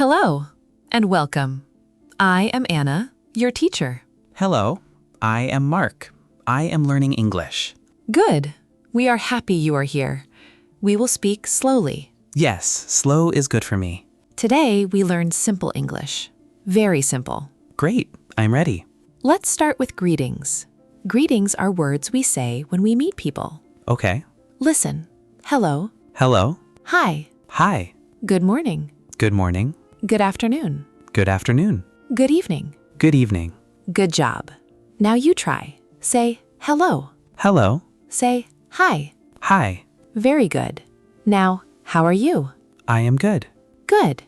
Hello, and welcome. I am Anna, your teacher. Hello, I am Mark. I am learning English. Good. We are happy you are here. We will speak slowly. Yes, slow is good for me. Today, we learn simple English. Very simple. Great, I'm ready. Let's start with greetings. Greetings are words we say when we meet people. Okay. Listen. Hello. Hello. Hi. Hi. Good morning. Good morning. Good afternoon. Good afternoon. Good evening. Good evening. Good job. Now you try. Say hello. Hello. Say hi. Hi. Very good. Now, how are you? I am good. Good.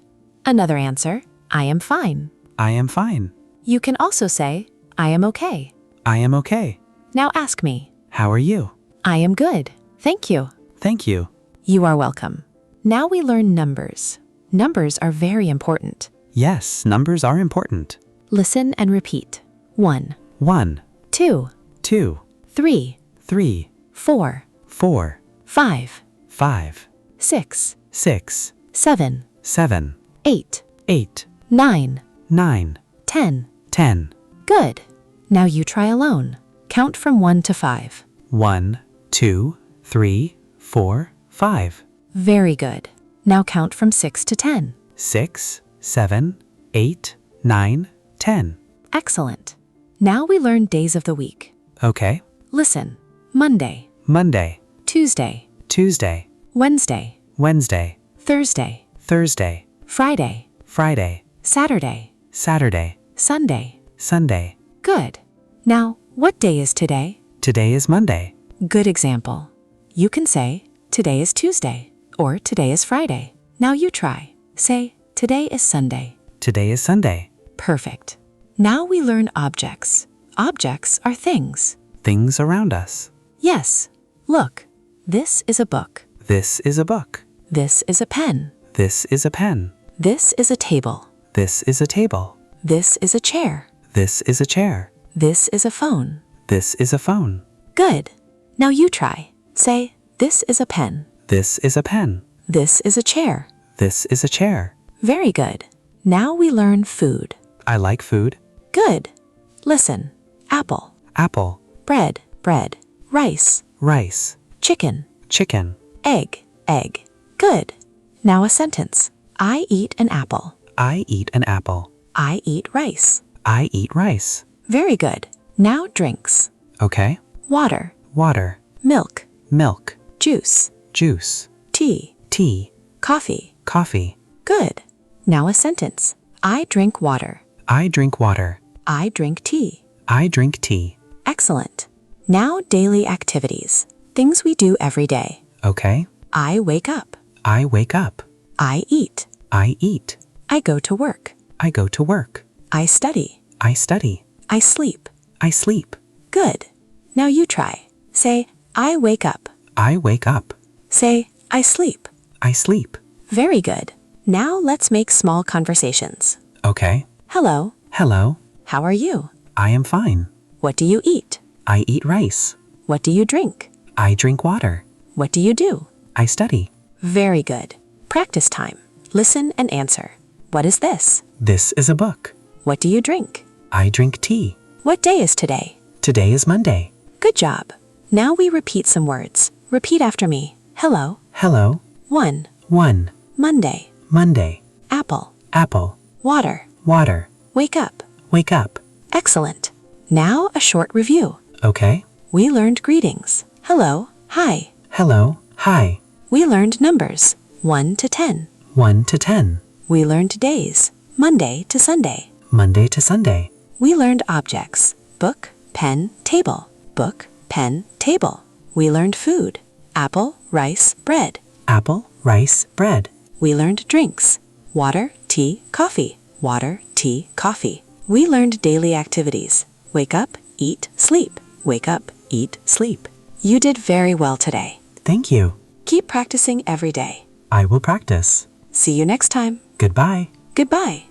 Another answer. I am fine. I am fine. You can also say, I am okay. I am okay. Now ask me. How are you? I am good. Thank you. Thank you. You are welcome. Now we learn numbers. Numbers are very important. Yes, numbers are important. Listen and repeat. 1, 1, 2, 2, 3, 3, 4, 4, 5, 5, 6, 6, 7, 7, 8, 8, 9, 9, 10. 10. Good. Now you try alone. Count from 1 to 5. 1, 2, 3, 4, 5. Very good. Now count from 6 to 10. 6, 7, 8, 9, 10. Excellent. Now we learn days of the week. Okay. Listen. Monday, Monday, Tuesday, Tuesday, Wednesday, Wednesday, Thursday, Thursday, Friday, Friday, Saturday, Saturday, Sunday. Sunday. Good. Now, what day is today? Today is Monday. Good example. You can say, today is Tuesday, or today is Friday. Now you try. Say, today is Sunday. Today is Sunday. Perfect. Now we learn objects. Objects are things. Things around us. Yes. Look. This is a book. This is a book. This is a pen. This is a pen. This is a table. This is a table. This is a chair. This is a chair. This is a phone. This is a phone. Good. Now you try. Say, this is a pen. This is a pen. This is a chair. This is a chair. Very good. Now we learn food. I like food. Good. Listen. Apple. Apple, Bread. Bread. Rice. rice, Chicken. chicken. Egg. Egg. Good. Now a sentence. I eat an apple. I eat an apple. I eat rice. I eat rice. Very good. Now drinks. Okay. Water. Water, Milk. milk, Juice. juice, Tea. tea, Coffee. coffee. Good. Now a sentence. I drink water. I drink water. I drink tea. I drink tea. Excellent. Now daily activities. Things we do every day. Okay. I wake up. I wake up. I eat. I eat. I go to work. I go to work. I study. I study. I sleep. I sleep. Good. Now you try. Say, I wake up. I wake up. Say, I sleep. I sleep. Very good. Now let's make small conversations. Okay. Hello. Hello. How are you? I am fine. What do you eat? I eat rice. What do you drink? I drink water. What do you do? I study. Very good. Practice time. Listen and answer. What is this? This is a book. What do you drink? I drink tea. What day is today? Today is Monday. Good job. Now we repeat some words. Repeat after me. Hello. Hello. 1. 1. Monday. Monday. Apple. Apple. Water. Water. Wake up. Wake up. Excellent. Now a short review. Okay. We learned greetings. Hello. Hi. Hello. Hi. We learned numbers. 1 to 10. 1 to 10. We learned days. Monday to Sunday. Monday to Sunday. We learned objects. Book, pen, table. Book, pen, table. We learned food. Apple, rice, bread. Apple, rice, bread. We learned drinks. Water, tea, coffee. Water, tea, coffee. We learned daily activities. Wake up, eat, sleep. Wake up, eat, sleep. You did very well today. Thank you. Keep practicing every day. I will practice. See you next time. Goodbye. Goodbye.